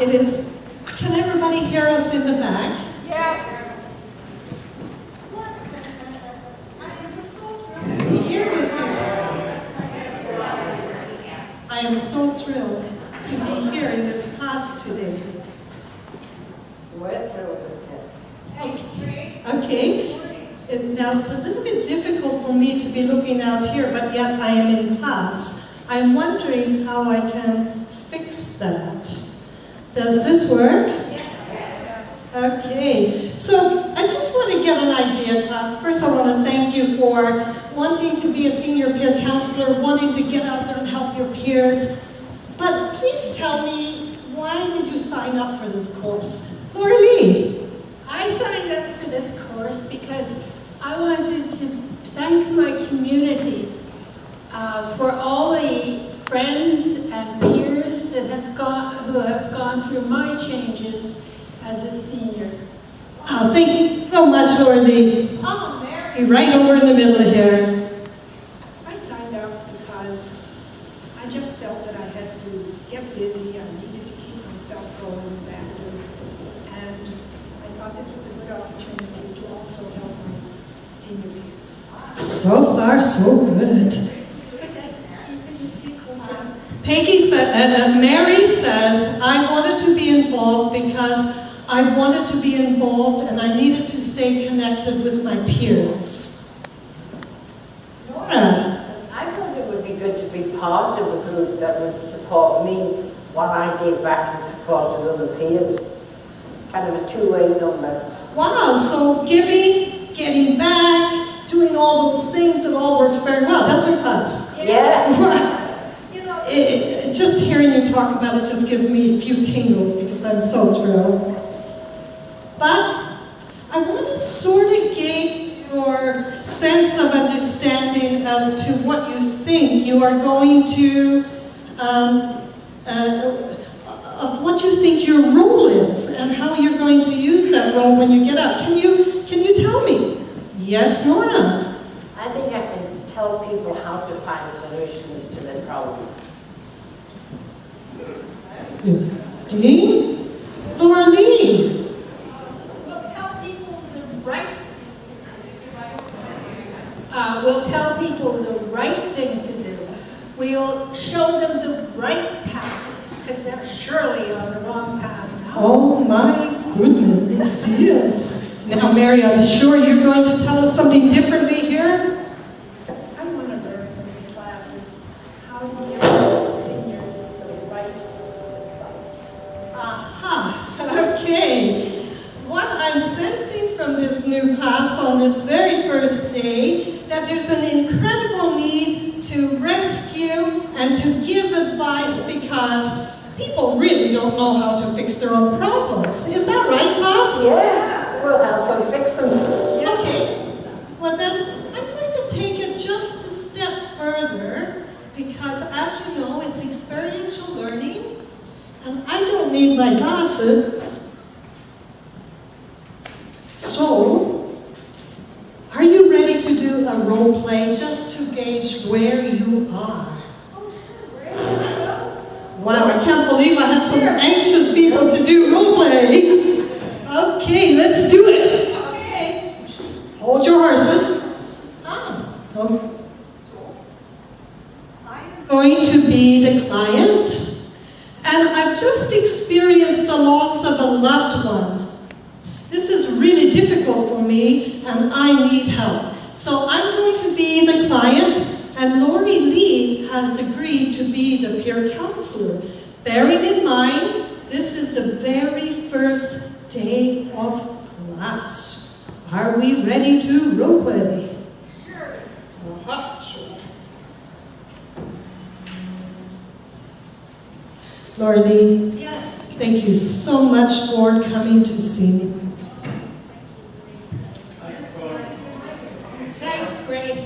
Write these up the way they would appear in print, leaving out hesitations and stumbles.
It is, can everybody hear us in the back? Yes. I am so thrilled to be here in this class today. We're thrilled with this. Okay. Now it's a little bit difficult for me to be looking out here, but yet I am in class. I'm wondering how I can fix that. Does this work? Okay, so I just want to get an idea, class. First, I want to thank you for wanting to be a senior peer counselor, wanting to get out there and help your peers. But please tell me, why did you sign up for this course? Laura Lee. I signed up for this course because I wanted to thank my community for all the friends and peers that who have gone through my changes as a senior. Oh, thank you so much, Laura Lee. Oh, Mary. You're right over in the middle of here. I signed up because I just felt that I had to get busy. I needed to keep myself going in the bathroom. And I thought this was a good opportunity to also help my senior peers. So far, so good. Peggy said, Mary says, I wanted to be involved because I wanted to be involved and I needed to stay connected with my peers. Nora. I thought it would be good to be part of a group that would support me while I gave back and supported other peers. Kind of a two-way number. Wow, so giving, getting back, doing all those things, it all works very well, doesn't it, Buzz? Yeah. Just hearing you talk about it just gives me a few tingles because I'm so thrilled. But I want to sort of gauge your sense of understanding as to what you think you are going to, of what you think your role is and how you're going to use that role when you get out. Can you tell me? Yes, Nora. I think I can tell people how to find solutions to their problems. Christine? Laura Lee? We'll tell people the right thing to do. We'll tell people the right thing to do. We'll show them the right path, because they're surely on the wrong path now. Oh my goodness, yes. Now, Mary, I'm sure you're going to tell us something differently here. I want to learn from these classes how to give seniors the right advice. Aha, okay. What I'm sensing from this new class on this very first day, that there's an incredible need to rescue and to give advice because people really don't know how to fix their own problems. Is that right, class? Yeah, we'll help them fix them. Okay. Well then, I'm going to take it just a step further because as you know, it's experiential learning and I don't need my glasses. So, are you ready to do a role play just to gauge where you are? Wow, I can't believe I had some anxious people to do role play. Okay, let's do it. Okay. Hold your horses. Okay. I'm going to be the client, and I've just experienced the loss of a loved one. This is really difficult for me, and I need help. So I'm going to be the client, and Lori Lee has agreed to be the peer counselor. Bearing in mind, this is the very first day of class. Are we ready to role play? Sure. Sure. Lori Lee, Yes. thank you so much for coming to see me. Thanks, Grace.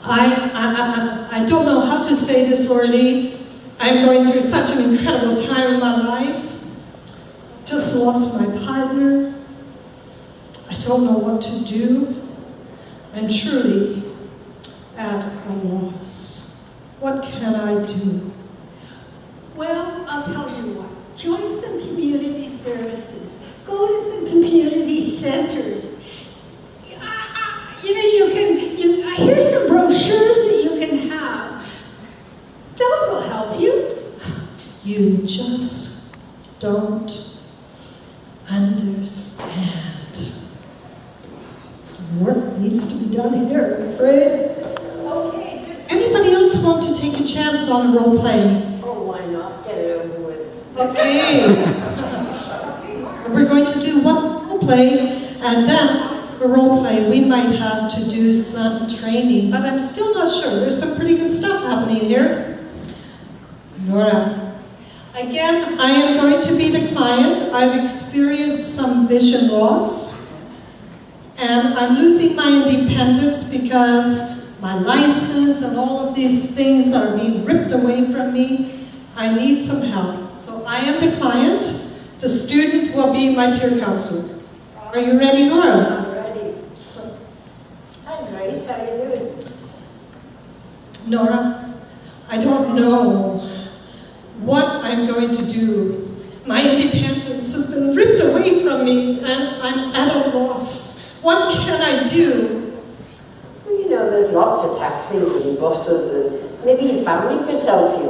I don't know how to say this, Lori Lee. I'm going through such an incredible time in my life. Just lost my partner. I don't know what to do. I'm truly at a loss. What can I do? Well, I'll tell you what. Join You just don't understand. Some work needs to be done here, I'm afraid. Okay, did anybody else want to take a chance on the role play? Oh, why not? Get it over with. Okay. We're going to do one role play, and then a role play, we might have to do some training, but I'm still not sure. There's some pretty good stuff happening here. Nora. Again, I am going to be the client. I've experienced some vision loss, and I'm losing my independence because my license and all of these things are being ripped away from me. I need some help. So I am the client. The student will be my peer counselor. Are you ready, Nora? How are you doing? Nora, I don't know what I'm going to do. My independence has been ripped away from me, and I'm at a loss. What can I do? Well, you know, there's lots of taxis and buses, and maybe your family could help you.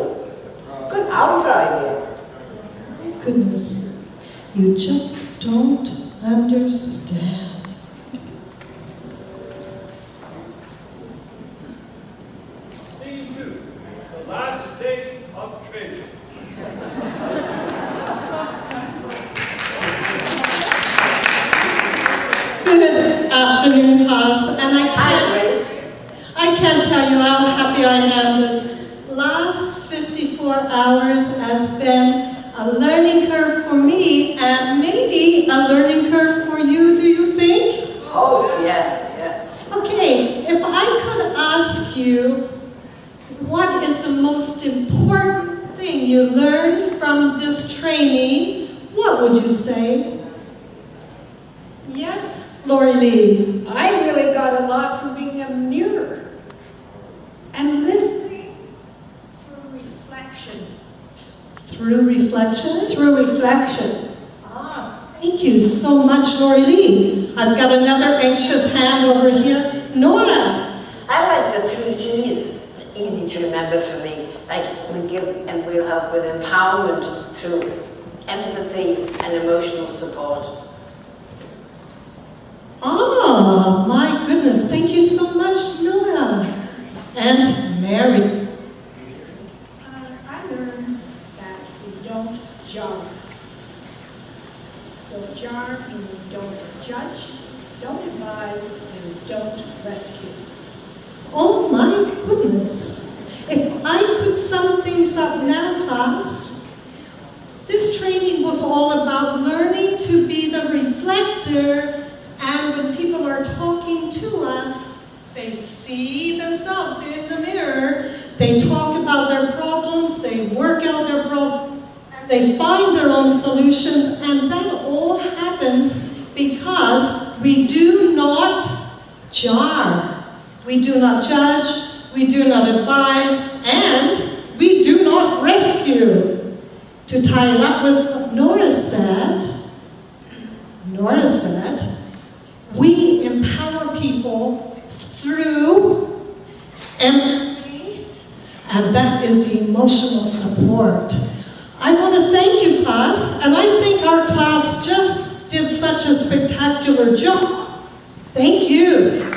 Good, I'll drive you. Goodness, you just don't understand. Last day of training. Good afternoon, class, and I can't tell you how happy I am. This last 54 hours has been a learning curve for me, and maybe a learning curve for you, do you think? Oh, yeah. Okay, if I could ask you, what is the most important thing you learned from this training? What would you say? Yes, Lori Lee. I really got a lot from being a mirror and listening through reflection. Through reflection? Through reflection. Thank you so much, Lori Lee. I've got another anxious hand over here. Nora. I like the 3 E's. Easy to remember for me. Like we give and we'll help with empowerment through empathy and emotional support. Oh, my goodness. Thank you so much, Nora. And Mary. I learned that we don't jar. Don't jar means don't judge, don't advise, and don't rescue. Oh my goodness. If I could sum things up now, class, this training was all about learning to be the reflector, and when people are talking to us, they see themselves in the mirror, they talk about their problems, they work out their problems, and they find their own solutions, and that all happens because we do not jar. We do not judge, we do not advise, and we do not rescue. To tie it up with what Nora said, we empower people through empathy, and that is the emotional support. I want to thank you, class, and I think our class just did such a spectacular job. Thank you.